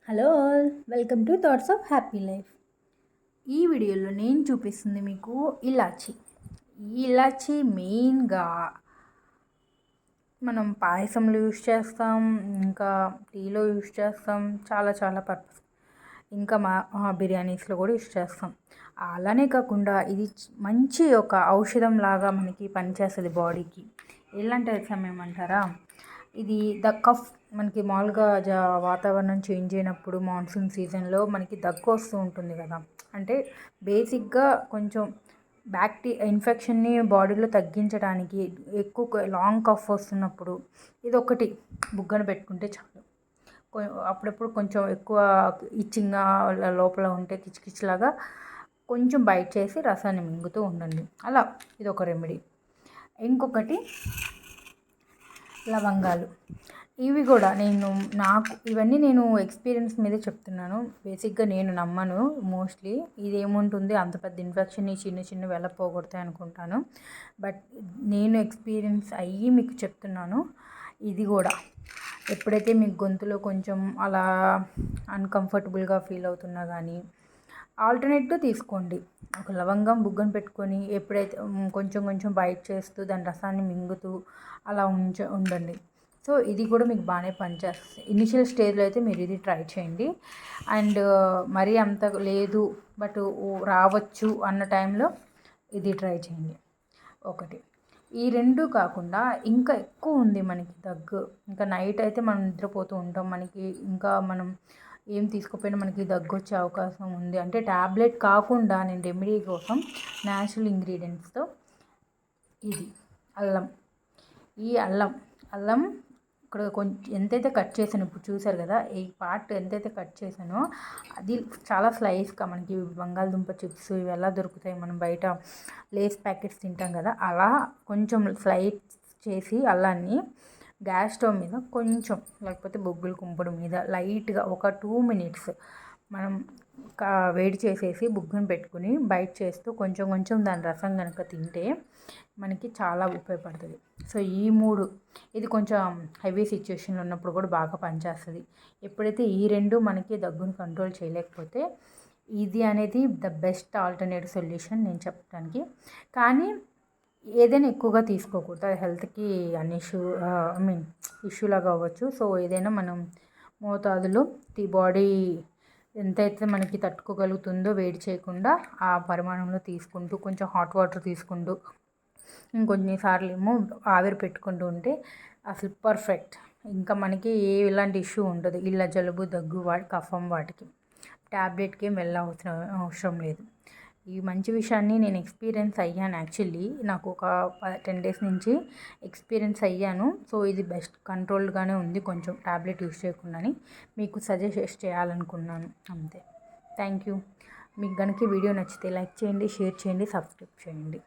Hello all, welcome to thoughts of happy life. ఈ వీడియోలో నేను చూపిస్తుంది మీకు ఇలాచి. ఈ ఇలాచి మెయిన్గా మనం పాయసంలో యూస్ చేస్తాం, ఇంకా టీలో యూస్ చేస్తాం, చాలా పర్పస్, ఇంకా మా బిర్యానీస్లో కూడా యూస్ చేస్తాం. అలానే కాకుండా ఇది మంచి ఒక ఔషధం లాగా మనకి పనిచేస్తుంది బాడీకి. ఎలాంటి సమయం అంటారా, ఇది కఫ్ మనకి మామూలుగా వాతావరణం చేంజ్ అయినప్పుడు మాన్సూన్ సీజన్లో మనకి దగ్గు వస్తూ ఉంటుంది కదా. అంటే బేసిక్గా కొంచెం ఇన్ఫెక్షన్ని బాడీలో తగ్గించడానికి, ఎక్కువ లాంగ్ కఫ్ వస్తున్నప్పుడు ఇది ఒకటి బుగ్గన పెట్టుకుంటే చాలు. అప్పుడప్పుడు కొంచెం ఎక్కువ ఇచ్చింగ్గా లోపల ఉంటే కిచకిచలాగా కొంచెం బైట్ చేసి రసాన్ని మింగుతూ ఉండండి. అలా ఇది ఒక రెమెడీ. ఇంకొకటి లవంగాలు. ఇవి కూడా ఇవన్నీ నేను ఎక్స్పీరియన్స్ మీదే చెప్తున్నాను. బేసిక్గా నేను నమ్మను మోస్ట్లీ. ఇది ఏముంటుంది, అంత పెద్ద ఇన్ఫెక్షన్ని చిన్న ఎలా పోగొడతాయి అనుకుంటాను. బట్ నేను ఎక్స్పీరియన్స్ అయ్యి మీకు చెప్తున్నాను. ఇది కూడా ఎప్పుడైతే మీకు గొంతులో కొంచెం అలా అన్కంఫర్టబుల్గా ఫీల్ అవుతున్నా కానీ ఆల్టర్నేట్గా తీసుకోండి. ఒక లవంగం బుగ్గను పెట్టుకొని ఎప్పుడైతే కొంచెం బైట్ చేస్తూ దాని రసాన్ని మింగుతూ అలా ఉండండి. సో ఇది కూడా మీకు బాగానే పనిచేస్తుంది. ఇనిషియల్ స్టేజ్లో అయితే మీరు ఇది ట్రై చేయండి. అండ్ మరీ అంత లేదు బట్ రావచ్చు అన్న టైంలో ఇది ట్రై చేయండి. ఒకటి ఈ రెండు కాకుండా ఇంకా ఎక్కువ ఉంది మనకి దగ్గు. ఇంకా నైట్ అయితే మనం నిద్రపోతూ ఉంటాం, మనకి ఇంకా మనం ఏం తీసుకోపోయినా మనకి దగ్గు వచ్చే అవకాశం ఉంది. అంటే ట్యాబ్లెట్ కాకుండా నేను రెమెడీ కోసం న్యాచురల్ ఇంగ్రీడియంట్స్తో ఇది అల్లం. ఈ అల్లం ఇక్కడ కొంచెం ఎంతైతే కట్ చేశానో ఇప్పుడు చూసారు కదా, ఈ పార్ట్ ఎంతైతే కట్ చేశానో అది చాలా స్లైస్గా, మనకి బంగాళదుంప చిప్స్ ఇవి ఎలా దొరుకుతాయి, మనం బయట లేస్ ప్యాకెట్స్ తింటాం కదా, అలా కొంచెం స్లైస్ చేసి అల్లాన్ని గ్యాస్ స్టవ్ మీద కొంచెం, లేకపోతే బొగ్గుల కుంపడి మీద లైట్గా ఒక 2 minutes మనం వేడి చేసేసి బుగ్గను పెట్టుకుని బైట్ చేస్తూ కొంచెం దాని రసం కనుక తింటే మనకి చాలా ఉపయోగపడుతుంది. సో ఈ 3 ఇది కొంచెం హెవీ సిచ్యువేషన్లో ఉన్నప్పుడు కూడా బాగా పనిచేస్తుంది. ఎప్పుడైతే ఈ 2 మనకి దగ్గును కంట్రోల్ చేయలేకపోతే ఇది అనేది ద బెస్ట్ ఆల్టర్నేటివ్ సొల్యూషన్ నేను చెప్పడానికి. కానీ ఏదైనా ఎక్కువగా తీసుకోకూడదు, అది హెల్త్కి ఇష్యూ లాగా అవ్వచ్చు. సో ఏదైనా మనం మోతాదులో బాడీ ఎంతైతే మనకి తట్టుకోగలుగుతుందో వేడి చేయకుండా ఆ పరిమాణంలో తీసుకుంటూ, కొంచెం హాట్ వాటర్ తీసుకుంటూ, ఇంకొన్నిసార్లు ఏమో ఆవిరి పెట్టుకుంటూ ఉంటే అసలు పర్ఫెక్ట్. ఇంకా మనకి ఎలాంటి ఇష్యూ ఉండదు. ఇలా జలుబు దగ్గు కఫం వాటికి ట్యాబ్లెట్కి అవసరం లేదు. ఈ మంచి విషయాన్ని నేను ఎక్స్పీరియన్స్ అయ్యాను. యాక్చువల్లీ నాకు ఒక 10 days నుంచి ఎక్స్పీరియన్స్ అయ్యాను. సో ఇది బెస్ట్ కంట్రోల్డ్గానే ఉంది, కొంచెం ట్యాబ్లెట్ యూస్ చేయకుండాని మీకు సజెస్ట్ చేయాలనుకున్నాను అంతే. Thank you. మీకు కనుక వీడియో నచ్చితే లైక్ చేయండి, షేర్ చేయండి, సబ్స్క్రైబ్ చేయండి.